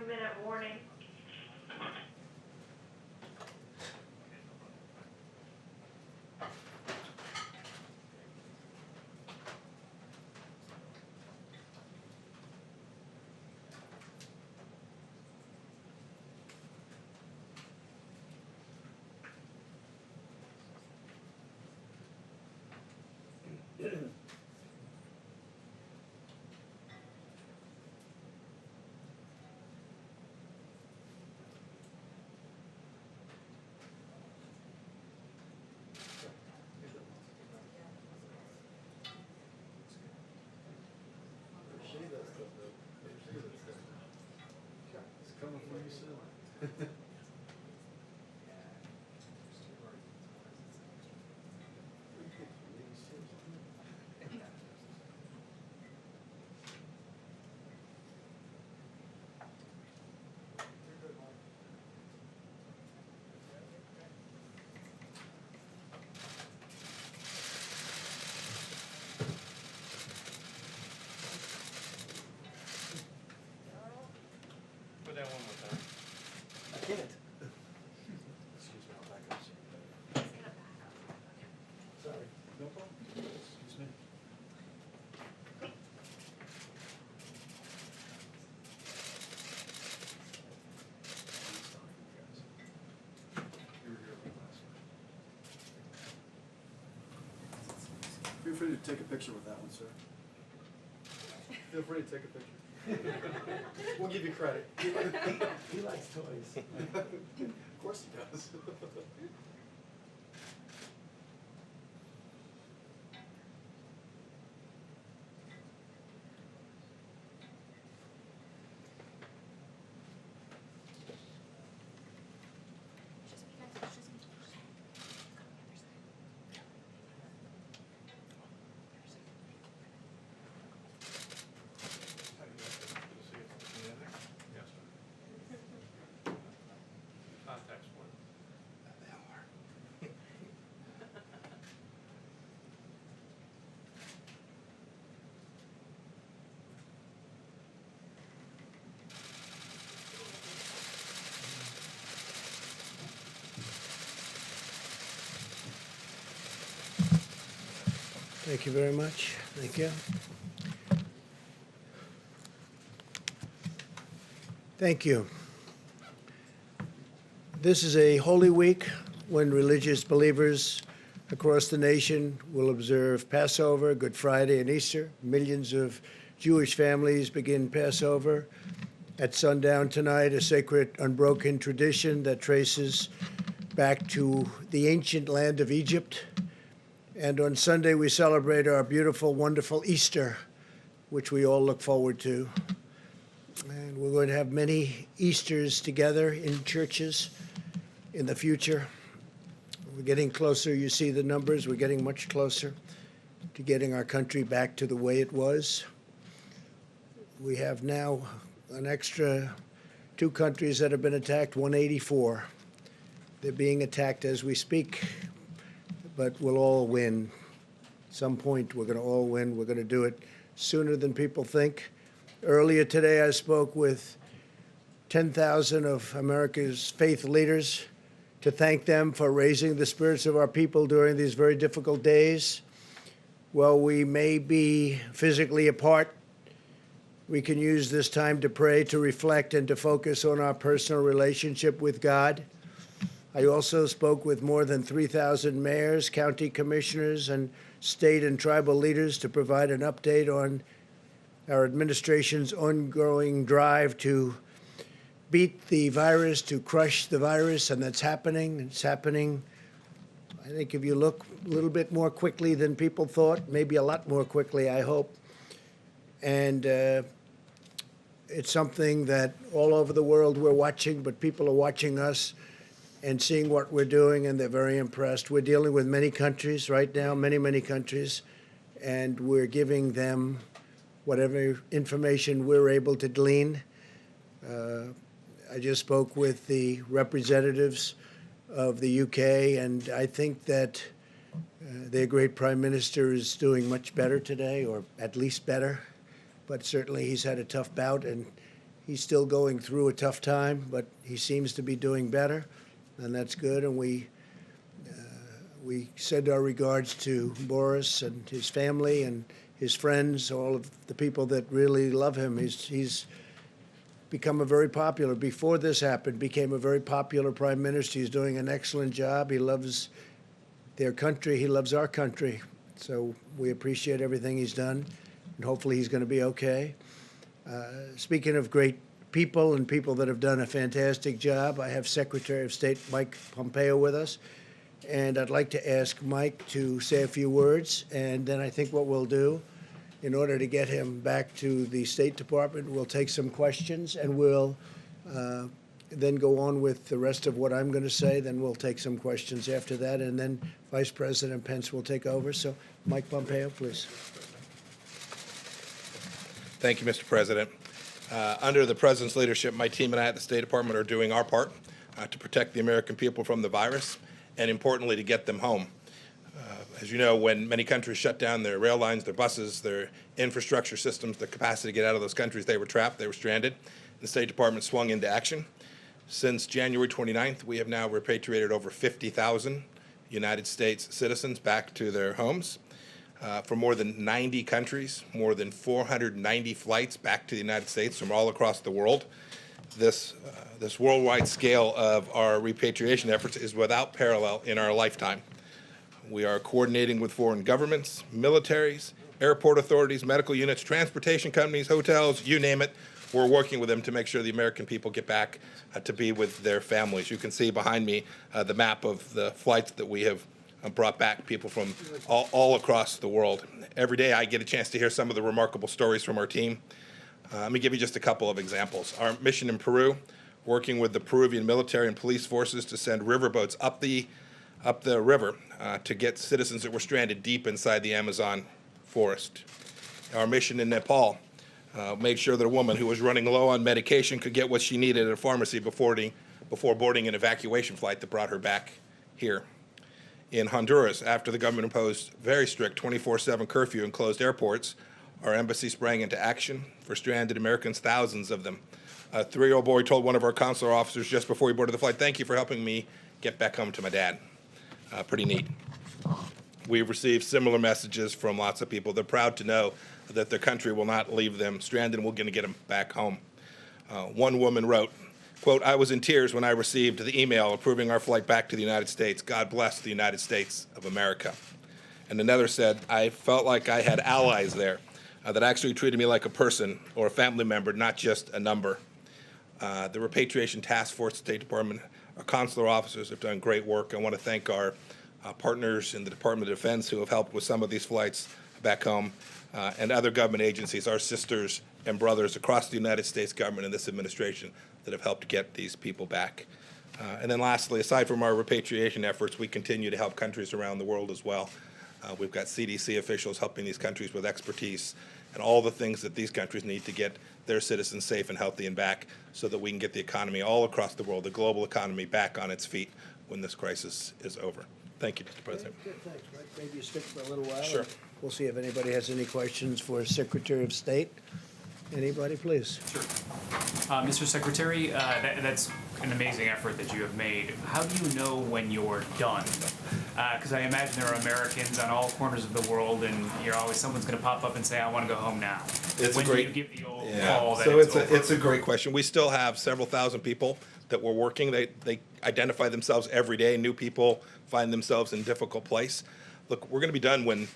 2-minute warning. It's coming for you soon. Put that one more time. I can't. Excuse me, I'll back up. Sorry. No problem. Excuse me. You were here last night. Feel free to take a picture with that one, sir. Feel free to take a picture. We'll give you credit. He likes toys. Of course he does. Yes, sir. Contacts one. Thank you very much. Thank you. Thank you. This is a holy week when religious believers across the nation will observe Passover, Good Friday, and Easter. Millions of Jewish families begin Passover at sundown tonight, a sacred, unbroken tradition that traces back to the ancient land of Egypt. And on Sunday, we celebrate our beautiful, wonderful Easter, which we all look forward to. And we're going to have many Easters together in churches in the future. We're getting closer. You see the numbers. We're getting much closer to getting our country back to the way it was. We have now an extra 2 countries that have been attacked, 184. They're being attacked as we speak, but we'll all win. At some point, we're going to all win. We're going to do it sooner than people think. Earlier today, I spoke with 10,000 of America's faith leaders to thank them for raising the spirits of our people during these very difficult days. While we may be physically apart, we can use this time to pray, to reflect, and to focus on our personal relationship with God. I also spoke with more than 3,000 mayors, county commissioners, and state and tribal leaders to provide an update on our administration's ongoing drive to beat the virus, to crush the virus, and that's happening. It's happening, I think, if you look a little bit more quickly than people thought, maybe a lot more quickly, I hope. And it's something that all over the world we're watching, but people are watching us and seeing what we're doing, and they're very impressed. We're dealing with many countries right now, many countries, and we're giving them whatever information we're able to glean. I just spoke with the representatives of the UK, and I think that their great prime minister is doing much better today, or at least better. But certainly he's had a tough bout, and He's still going through a tough time, but he seems to be doing better, and that's good. And we send our regards to Boris and his family and his friends, all of the people that really love him. He's become a very popular, before this happened, became a very popular prime minister. He's doing an excellent job. He loves their country. He loves our country. So we appreciate everything he's done, and hopefully he's going to be okay. Speaking of great people and people that have done a fantastic job, I have Secretary of State Mike Pompeo with us, and I'd like to ask Mike to say a few words, and then I think what we'll do, in order to get him back to the State Department, we'll take some questions, and we'll then go on with the rest of what I'm going to say. Then we'll take some questions after that, and then Vice President Pence will take over. So, Mike Pompeo, please. Thank you, Mr. President. Under the President's leadership, my team and I at the State Department are doing our part to protect the American people from the virus, and importantly, to get them home. As you know, when many countries shut down their rail lines, their buses, their infrastructure systems, the capacity to get out of those countries, they were trapped, they were stranded. The State Department swung into action. Since January 29th, we have now repatriated over 50,000 United States citizens back to their homes. From more than 90 countries, more than 490 flights back to the United States from all across the world. This worldwide scale of our repatriation efforts is without parallel in our lifetime. We are coordinating with foreign governments, militaries, airport authorities, medical units, transportation companies, hotels, you name it. We're working with them to make sure the American people get back to be with their families. You can see behind me the map of the flights that we have brought back people from all across the world. Every day I get a chance to hear some of the remarkable stories from our team. Let me give you just a couple of examples. Our mission in Peru, working with the Peruvian military and police forces to send riverboats up the river to get citizens that were stranded deep inside the Amazon forest. Our mission in Nepal made sure that a woman who was running low on medication could get what she needed at a pharmacy before boarding an evacuation flight that brought her back here. In Honduras, after the government imposed very strict 24/7 curfew and closed airports, our embassy sprang into action for stranded Americans, thousands of them. A 3-year-old boy told one of our consular officers just before he boarded the flight, "Thank you for helping me get back home to my dad." Pretty neat. We've received similar messages from lots of people. They're proud to know that their country will not leave them stranded, and we're going to get them back home. One woman wrote, quote, "I was in tears when I received the email approving our flight back to the United States. God bless the United States of America." And another said, "I felt like I had allies there that actually treated me like a person or a family member, not just a number." The Repatriation Task Force, State Department, our consular officers have done great work. I want to thank our partners in the Department of Defense who have helped with some of these flights back home, and other government agencies, our sisters and brothers across the United States government and this administration that have helped get these people back. And then lastly, aside from our repatriation efforts, we continue to help countries around the world as well. We've got CDC officials helping these countries with expertise and all the things that these countries need to get their citizens safe and healthy and back so that we can get the economy all across the world, the global economy, back on its feet when this crisis is over. Thank you, Mr. President. Good, thanks, Mike. Maybe you stick for a little while. Sure. and We'll see if anybody has any questions for Secretary of State. Anybody, please? Sure. Mr. Secretary, that's an amazing effort that you have made. How do you know when you're done? Because I imagine there are Americans on all corners of the world, and you're always someone's going to pop up and say, "I want to go home now." It's when a great. do you give the old Yeah. call that So it's over? it's a great question. We still have several thousand people that we're working. They identify themselves every day. New people find themselves in a difficult place. Look, we're going to be done when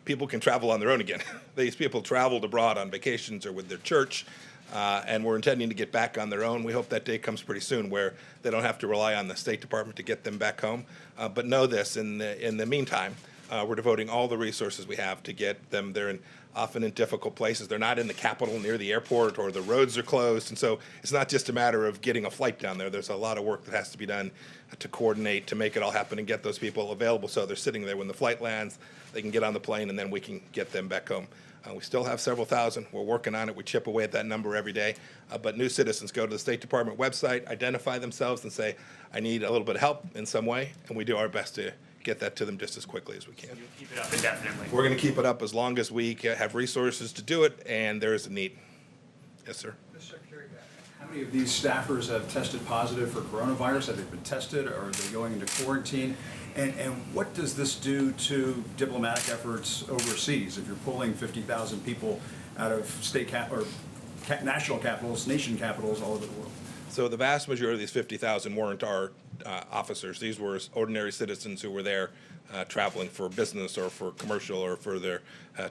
people can travel on their own again. These people traveled abroad on vacations or with their church, and we're intending to get back on their own. We hope that day comes pretty soon where they don't have to rely on the State Department to get them back home. But know this, in the meantime, we're devoting all the resources we have to get them. They're often in difficult places. They're not in the capital near the airport, or the roads are closed. And so it's not just a matter of getting a flight down there. There's a lot of work that has to be done to coordinate, to make it all happen and get those people available so they're sitting there when the flight lands, they can get on the plane, and then we can get them back home. We still have several thousand. We're working on it. We chip away at that number every day. But new citizens go to the State Department website, identify themselves, and say, "I need a little bit of help in some way," and we do our best to get that to them just as quickly as we can. You'll keep it up indefinitely. We're going to keep it up as long as we have resources to do it, and there is a need. Yes, sir. Mr. Secretary, how many of these staffers have tested positive for coronavirus? Have they been tested, or are they going into quarantine? And what does this do to diplomatic efforts overseas if you're pulling 50,000 people out of national capitals, nation capitals all over the world? So the vast majority of these 50,000 weren't our officers. These were ordinary citizens who were there traveling for business or for commercial or for their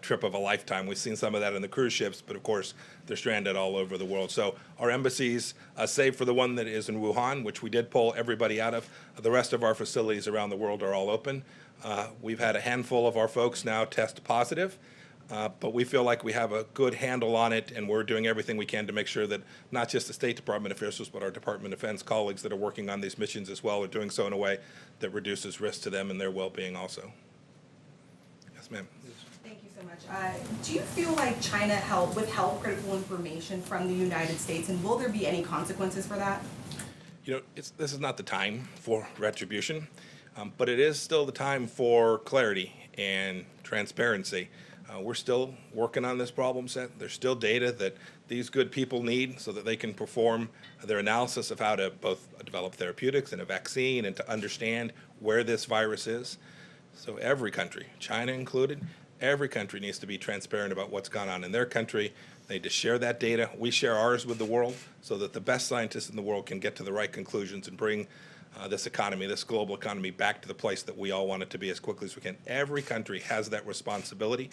trip of a lifetime. We've seen some of that in the cruise ships, but of course they're stranded all over the world. So our embassies, save for the one that is in Wuhan, which we did pull everybody out of, the rest of our facilities around the world are all open. We've had a handful of our folks now test positive. But we feel like we have a good handle on it, and we're doing everything we can to make sure that not just the State Department officials, but our Department of Defense colleagues that are working on these missions as well are doing so in a way that reduces risk to them and their well-being also. Yes, ma'am. Thank you so much. Do you feel like China withheld critical information from the United States, and will there be any consequences for that? You know, this is not the time for retribution, but it is still the time for clarity and transparency. We're still working on this problem set. There's still data that these good people need so that they can perform their analysis of how to both develop therapeutics and a vaccine and to understand where this virus is. So every country, China included, every country needs to be transparent about what's gone on in their country. They need to share that data. We share ours with the world so that the best scientists in the world can get to the right conclusions and bring this economy, this global economy, back to the place that we all want it to be as quickly as we can. Every country has that responsibility.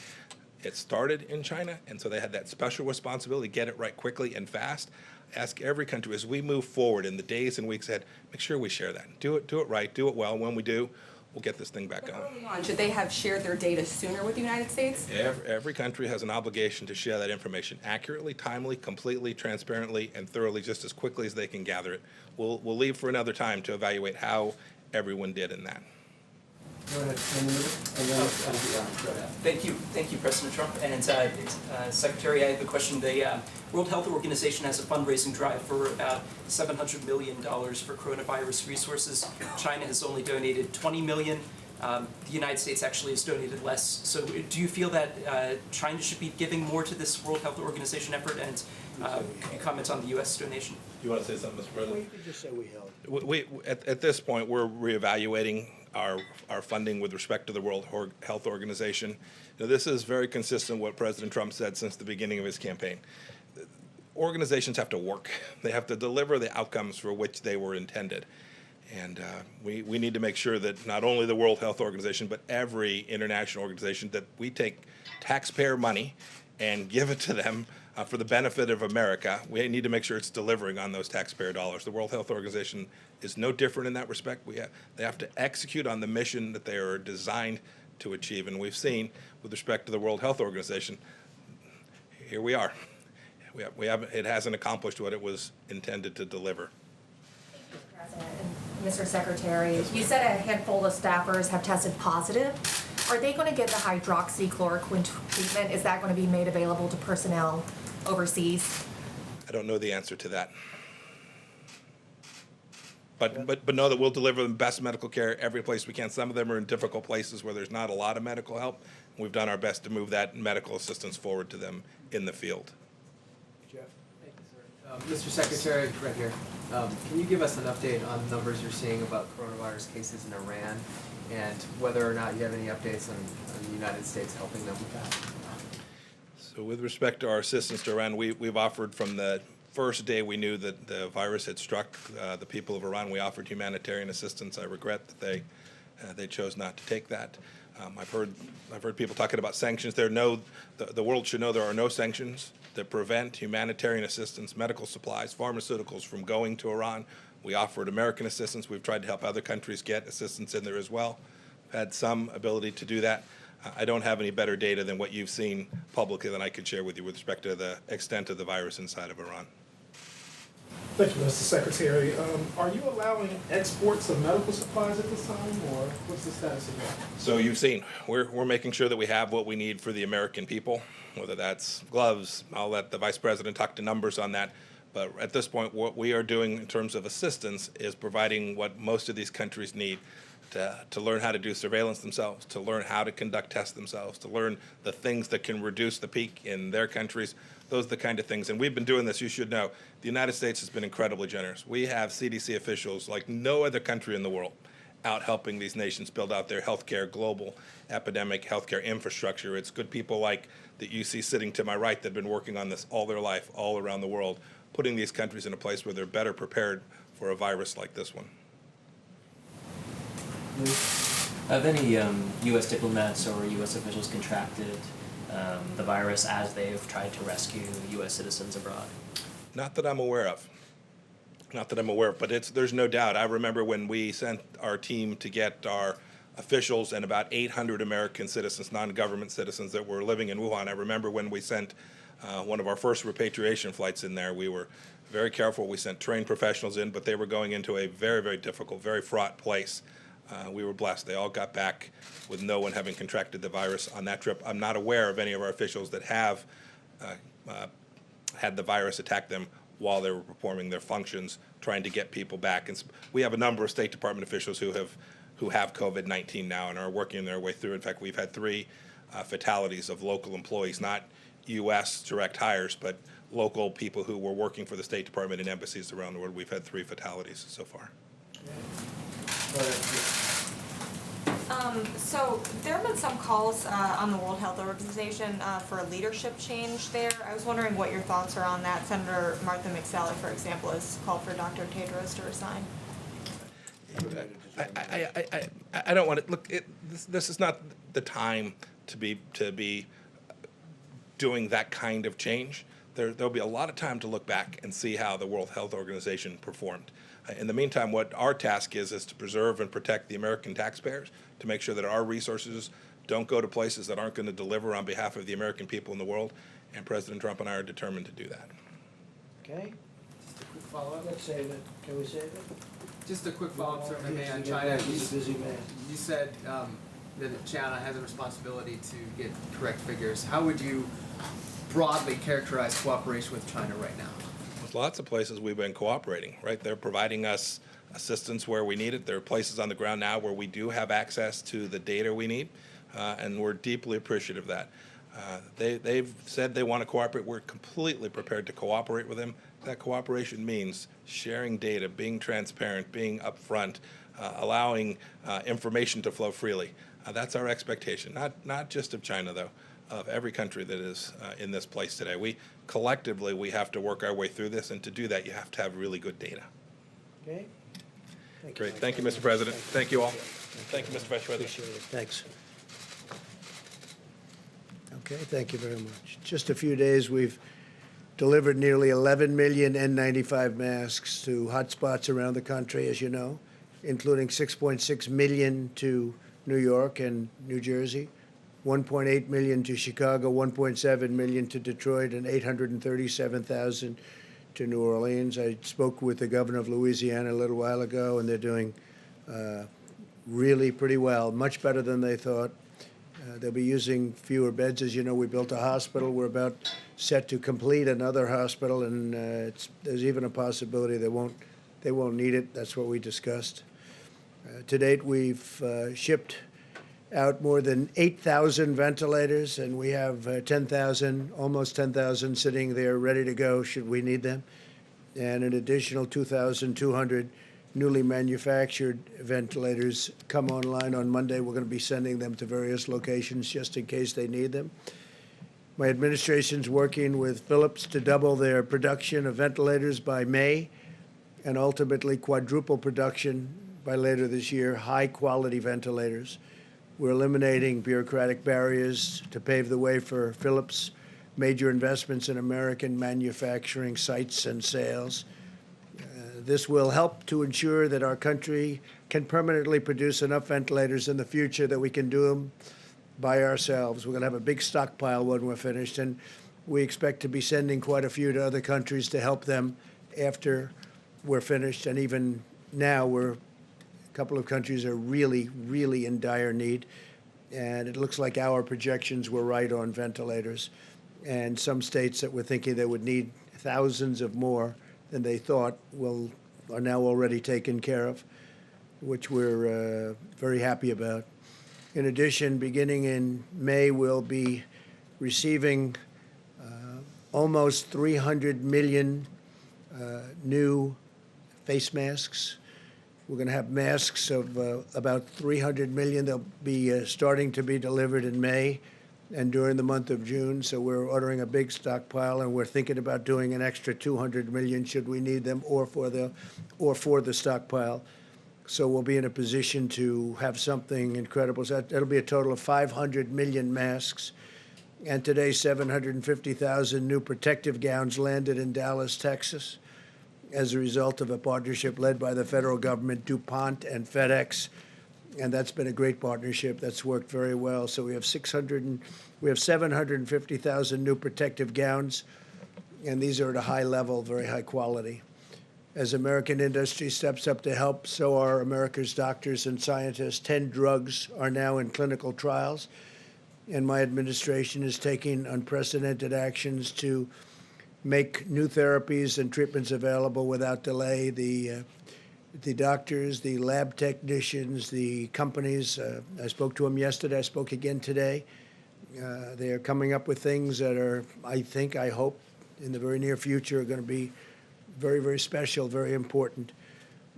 It started in China, and so they had that special responsibility to get it right quickly and fast. Ask every country as we move forward in the days and weeks ahead, make sure we share that. Do it right, do it well. When we do, we'll get this thing back But on. early on, should they have shared their data sooner with the United States? Every country has an obligation to share that information accurately, timely, completely, transparently, and thoroughly, just as quickly as they can gather it. We'll leave for another time to evaluate how everyone did in that. Go ahead, Thank you, President Trump. And Secretary, I have a question. The World Health Organization has a fundraising drive for about $700 million for coronavirus resources. China has only donated $20 million. The United States actually has donated less. So do you feel that China should be giving more to this World Health Organization effort? And could you comment on the U.S. donation? Do you want to say something, Mr. Well, President? you could just say we held. At this point, we're reevaluating our funding with respect to the World Health Organization. Now, this is very consistent with what President Trump said since the beginning of his campaign. Organizations have to work. They have to deliver the outcomes for which they were intended. And we need to make sure that not only the World Health Organization, but every international organization, that we take taxpayer money and give it to them for the benefit of America. We need to make sure it's delivering on those taxpayer dollars. The World Health Organization is no different in that respect. They have to execute on the mission that they are designed to achieve. And we've seen, with respect to the World Health Organization, here we are. It hasn't accomplished what it was intended to deliver. President and Mr. Secretary, you said a handful of staffers have tested positive. Are they going to get the hydroxychloroquine treatment? Is that going to be made available to personnel overseas? I don't know the answer to that. But know that we'll deliver the best medical care every place we can. Some of them are in difficult places where there's not a lot of medical help. We've done our best to move that medical assistance forward to them in the field. Jeff? Thank you, sir. Mr. Secretary, right here, can you give us an update on numbers you're seeing about coronavirus cases in Iran, and whether or not you have any updates on the United States helping them with that? So with respect to our assistance to Iran, we've offered from the first day we knew that the virus had struck the people of Iran, we offered humanitarian assistance. I regret that they chose not to take that. I've heard people talking about sanctions. The world should know there are no sanctions that prevent humanitarian assistance, medical supplies, pharmaceuticals from going to Iran. We offered American assistance. We've tried to help other countries get assistance in there as well. We've had some ability to do that. I don't have any better data than what you've seen publicly than I could share with you with respect to the extent of the virus inside of Iran. Thank you, Mr. Secretary. Are you allowing exports of medical supplies at this time, or what's the status of that? So you've seen, we're making sure that we have what we need for the American people, whether that's gloves. I'll let the Vice President talk to numbers on that. But at this point, what we are doing in terms of assistance is providing what most of these countries need to learn how to do surveillance themselves, to learn how to conduct tests themselves, to learn the things that can reduce the peak in their countries. Those are the kind of things. And we've been doing this, you should know. The United States has been incredibly generous. We have CDC officials like no other country in the world out helping these nations build out their healthcare, global epidemic healthcare infrastructure. It's good people like that you see sitting to my right that have been working on this all their life, all around the world, putting these countries in a place where they're better prepared for a virus like this one. Have any U.S. diplomats or U.S. officials contracted the virus as they've tried to rescue U.S. citizens abroad? Not that I'm aware of. Not that I'm aware of, but there's no doubt. I remember when we sent our team to get our officials and about 800 American citizens, non-government citizens that were living in Wuhan. I remember when we sent one of our first repatriation flights in there, we were very careful. We sent trained professionals in, but they were going into a very, very difficult, very fraught place. We were blessed. They all got back with no one having contracted the virus on that trip. I'm not aware of any of our officials that have had the virus attack them while they were performing their functions, trying to get people back. And we have a number of State Department officials who have COVID-19 now and are working their way through. In fact, we've had 3 fatalities of local employees, not U.S. direct hires, but local people who were working for the State Department and embassies around the world. We've had 3 fatalities so far. So there have been some calls on the World Health Organization for a leadership change there. I was wondering what your thoughts are on that. Senator Martha McSally, for example, has called for Dr. Tedros to resign. I don't want to look. This is not the time to be doing that kind of change. There'll be a lot of time to look back and see how the World Health Organization performed. In the meantime, what our task is to preserve and protect the American taxpayers, to make sure that our resources don't go to places that aren't going to deliver on behalf of the American people in the world. And President Trump and I are determined to do that. Okay, Just a quick follow-up. let's save it. Can we save it? Just a quick follow-up, sir, if I may, on He's China. a busy man. You said that China has a responsibility to get correct figures. How would you broadly characterize cooperation with China right now? There's lots of places we've been cooperating, right? They're providing us assistance where we need it. There are places on the ground now where we do have access to the data we need, and we're deeply appreciative of that. They've said they want to cooperate. We're completely prepared to cooperate with them. That cooperation means sharing data, being transparent, being upfront, allowing information to flow freely. That's our expectation, not just of China, though, of every country that is in this place today. We collectively have to work our way through this, and to do that, you have to have really good data. Okay? Thank Great. Mike. Thank you, Mr. President. Thank you all. Thank you, Mr. Vice President. Appreciate it. Thanks. Okay, thank you very much. Just a few days, we've delivered nearly 11 million N95 masks to hotspots around the country, as you know, including 6.6 million to New York and New Jersey, 1.8 million to Chicago, 1.7 million to Detroit, and 837,000 to New Orleans. I spoke with the governor of Louisiana a little while ago, and they're doing really pretty well, much better than they thought. They'll be using fewer beds. As you know, we built a hospital. We're about set to complete another hospital, and there's even a possibility they won't need it. That's what we discussed. To date, we've shipped out more than 8,000 ventilators, and we have almost 10,000 sitting there ready to go should we need them, and an additional 2,200 newly manufactured ventilators come online on Monday. We're going to be sending them to various locations just in case they need them. My administration's working with Philips to double their production of ventilators by May and ultimately quadruple production by later this year, high-quality ventilators. We're eliminating bureaucratic barriers to pave the way for Philips' major investments in American manufacturing sites and sales. This will help to ensure that our country can permanently produce enough ventilators in the future that we can do them by ourselves. We're going to have a big stockpile when we're finished, and we expect to be sending quite a few to other countries to help them after we're finished. And even now, a couple of countries are really, really in dire need, and it looks like our projections were right on ventilators. And some states that were thinking they would need thousands of more than they thought are now already taken care of, which we're very happy about. In addition, beginning in May, we'll be receiving almost 300 million new face masks. We're going to have masks of about 300 million. They'll be starting to be delivered in May and during the month of June. So we're ordering a big stockpile, and we're thinking about doing an extra 200 million should we need them, or for the stockpile. So we'll be in a position to have something incredible. So that'll be a total of 500 million masks. And today, 750,000 new protective gowns landed in Dallas, Texas, as a result of a partnership led by the federal government, DuPont and FedEx. And that's been a great partnership. That's worked very well. So we have 750,000 new protective gowns, and these are at a high level, very high quality. As American industry steps up to help, so are America's doctors and scientists. 10 drugs are now in clinical trials, and my administration is taking unprecedented actions to make new therapies and treatments available without delay. The doctors, the lab technicians, the companies, I spoke to them yesterday, I spoke again today. They are coming up with things that are, I hope, in the very near future are going to be very, very special, very important.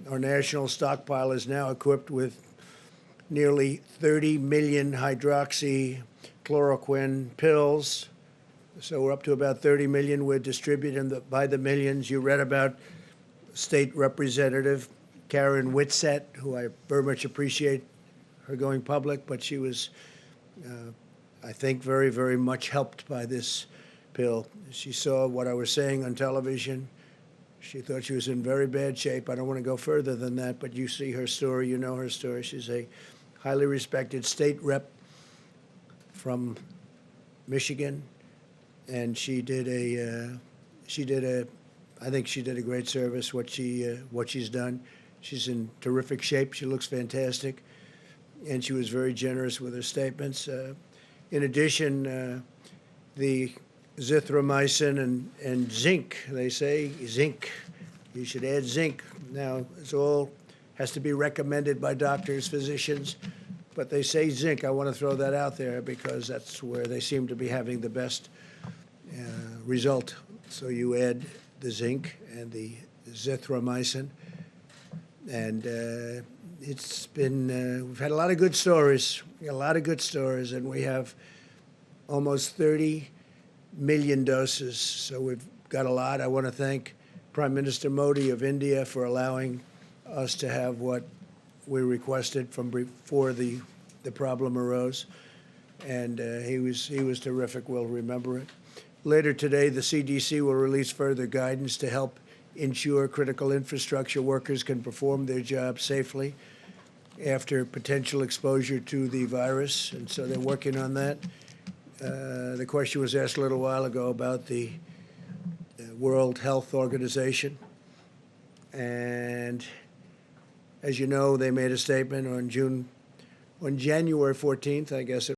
Our national stockpile is now equipped with nearly 30 million hydroxychloroquine pills. So we're up to about 30 million. We're distributing them by the millions. You read about State Representative Karen Whitsett, who I very much appreciate her going public, but she was, I think, very, very much helped by this pill. She saw what I was saying on television. She thought she was in very bad shape. I don't want to go further than that, but you see her story, you know her story. She's a highly respected state rep from Michigan, and I think she did a great service, what she's done. She's in terrific shape. She looks fantastic, and she was very generous with her statements. In addition, the zithromycin and zinc, they say zinc. You should add zinc. Now, it's all has to be recommended by doctors, physicians, but they say zinc. I want to throw that out there because that's where they seem to be having the best result. So you add the zinc and the zithromycin, and it's been, we've had a lot of good stories, and we have almost 30 million doses, so we've got a lot. I want to thank Prime Minister Modi of India for allowing us to have what we requested from before the problem arose, and he was terrific. We'll remember it. Later today, the CDC will release further guidance to help ensure critical infrastructure workers can perform their jobs safely after potential exposure to the virus, and so they're working on that. The question was asked a little while ago about the World Health Organization, and as you know, they made a statement on January 14th, I guess it